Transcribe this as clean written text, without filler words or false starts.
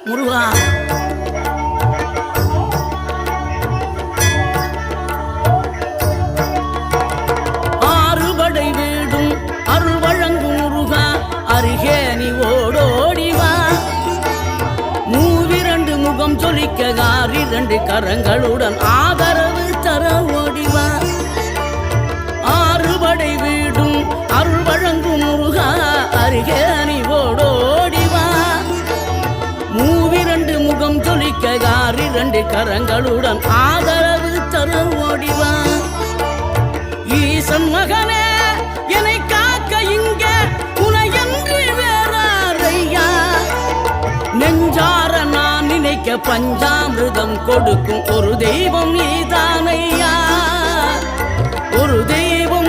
முருகா. ஆறுபடை வீடும் அருள் வழங்கும் முருகா, அருகே நீ ஓடோடிவா. மூவிரண்டு முகம் சொலிக்க ஆறிரண்டு கரங்களுடன் ஆதரவு தர ஓடிவா. ஆறுபடை வீடும் அருள் வழங்கும் முருகா, அருகே நீ ஓடோடிவா. மூவிரண்டு முகம் சொலிக்க ஆறிரண்டு கரங்களுடன் ஆதரவு தர ஓடிவா. ஈசன் மகனே என்னை காக்க இங்க உனையன்றி வேறாரையா. நெஞ்சார நான் நினைக்க பஞ்சாமிர்தம் கொடுக்கும் ஒரு தெய்வம் நீதானையா. ஒரு தெய்வம்